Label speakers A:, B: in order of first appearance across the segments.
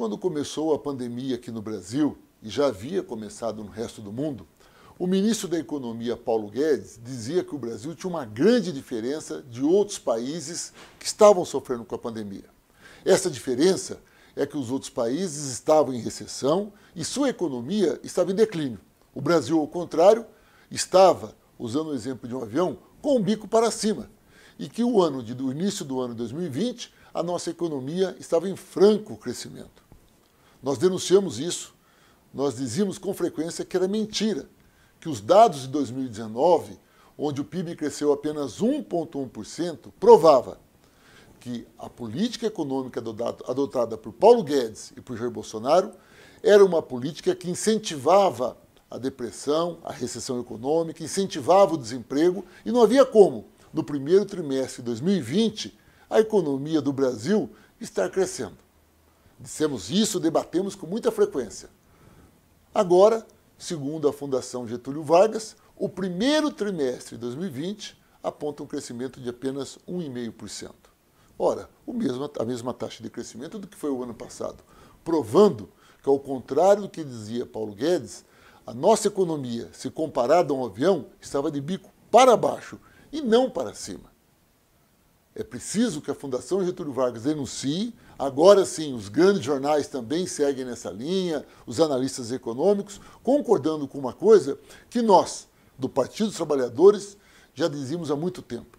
A: Quando começou a pandemia aqui no Brasil, e já havia começado no resto do mundo, o ministro da Economia, Paulo Guedes, dizia que o Brasil tinha uma grande diferença de outros países que estavam sofrendo com a pandemia. Essa diferença é que os outros países estavam em recessão e sua economia estava em declínio. O Brasil, ao contrário, estava, usando o exemplo de um avião, com o bico para cima. E que do início do ano de 2020, a nossa economia estava em franco crescimento. Nós denunciamos isso, nós dizíamos com frequência que era mentira, que os dados de 2019, onde o PIB cresceu apenas 1,1%, provava que a política econômica adotada por Paulo Guedes e por Jair Bolsonaro era uma política que incentivava a depressão, a recessão econômica, incentivava o desemprego e não havia como, no primeiro trimestre de 2020, a economia do Brasil estar crescendo. Dissemos isso, debatemos com muita frequência. Agora, segundo a Fundação Getúlio Vargas, o primeiro trimestre de 2020 aponta um crescimento de apenas 1,5%. Ora, a mesma taxa de crescimento do que foi o ano passado, provando que, ao contrário do que dizia Paulo Guedes, a nossa economia, se comparada a um avião, estava de bico para baixo e não para cima. É preciso que a Fundação Getúlio Vargas denuncie. Agora sim, os grandes jornais também seguem nessa linha, os analistas econômicos, concordando com uma coisa que nós, do Partido dos Trabalhadores, já dizíamos há muito tempo.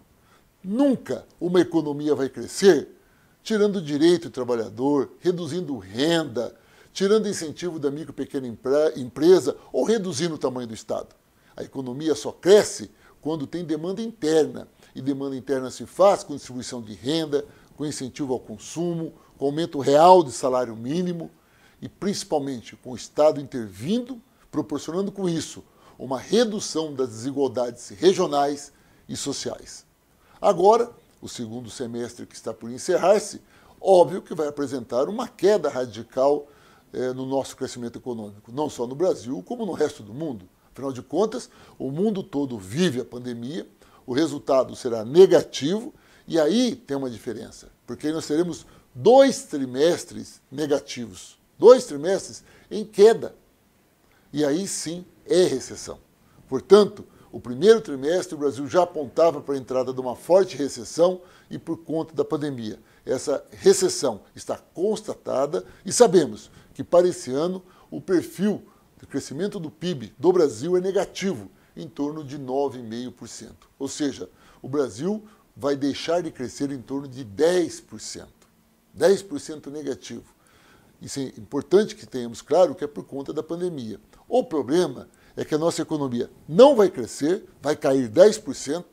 A: Nunca uma economia vai crescer tirando o direito do trabalhador, reduzindo renda, tirando incentivo da micro e pequena empresa ou reduzindo o tamanho do Estado. A economia só cresce quando tem demanda interna. E demanda interna se faz com distribuição de renda, com incentivo ao consumo, com aumento real de salário mínimo e principalmente com o Estado intervindo, proporcionando com isso uma redução das desigualdades regionais e sociais. Agora, o segundo semestre que está por encerrar-se, óbvio que vai apresentar uma queda radical no nosso crescimento econômico, não só no Brasil, como no resto do mundo. Afinal de contas, o mundo todo vive a pandemia, o resultado será negativo, e aí tem uma diferença, porque nós teremos 2 trimestres negativos, 2 trimestres em queda, e aí sim é recessão. Portanto, o primeiro trimestre o Brasil já apontava para a entrada de uma forte recessão e por conta da pandemia. Essa recessão está constatada e sabemos que para esse ano o perfil de crescimento do PIB do Brasil é negativo, em torno de 9,5%. Ou seja, o Brasil vai deixar de crescer em torno de 10%. 10% negativo. Isso é importante que tenhamos claro que é por conta da pandemia. O problema é que a nossa economia não vai crescer, vai cair 10%.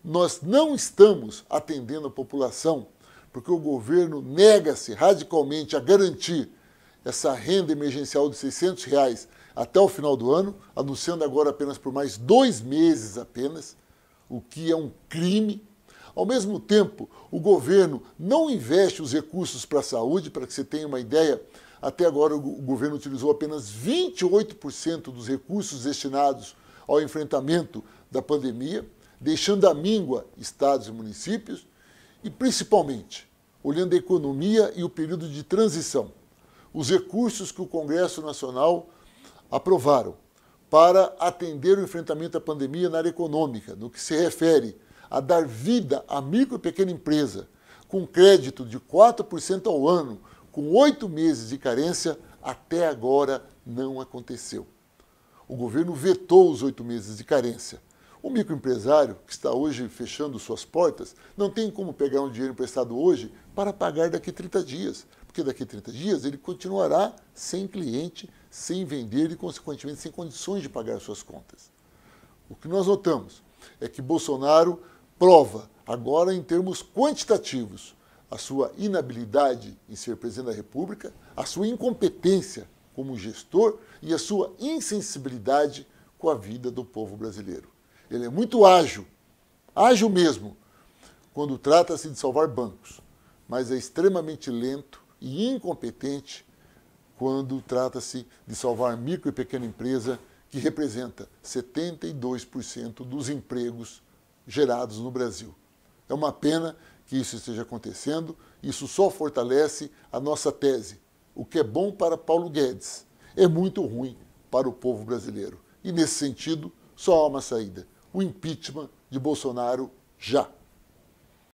A: Nós não estamos atendendo a população porque o governo nega-se radicalmente a garantir essa renda emergencial de R$600 até o final do ano, anunciando agora apenas por mais 2 meses apenas, o que é um crime. Ao mesmo tempo, o governo não investe os recursos para a saúde, para que você tenha uma ideia, até agora o governo utilizou apenas 28% dos recursos destinados ao enfrentamento da pandemia, deixando à míngua estados e municípios, e principalmente, olhando a economia e o período de transição, os recursos que o Congresso Nacional aprovaram para atender o enfrentamento da pandemia na área econômica, no que se refere a dar vida à micro e pequena empresa, com crédito de 4% ao ano, com 8 meses de carência, até agora não aconteceu. O governo vetou os 8 meses de carência. O microempresário, que está hoje fechando suas portas, não tem como pegar um dinheiro emprestado hoje para pagar daqui a 30 dias. Porque daqui a 30 dias ele continuará sem cliente, sem vender e, consequentemente, sem condições de pagar suas contas. O que nós notamos é que Bolsonaro prova, agora em termos quantitativos, a sua inabilidade em ser presidente da República, a sua incompetência como gestor e a sua insensibilidade com a vida do povo brasileiro. Ele é muito ágil mesmo, quando trata-se de salvar bancos, mas é extremamente lento e incompetente quando trata-se de salvar micro e pequena empresa, que representa 72% dos empregos gerados no Brasil. É uma pena que isso esteja acontecendo, isso só fortalece a nossa tese o que é bom para Paulo Guedes é muito ruim para o povo brasileiro. E, nesse sentido, só há uma saída: o impeachment de Bolsonaro já.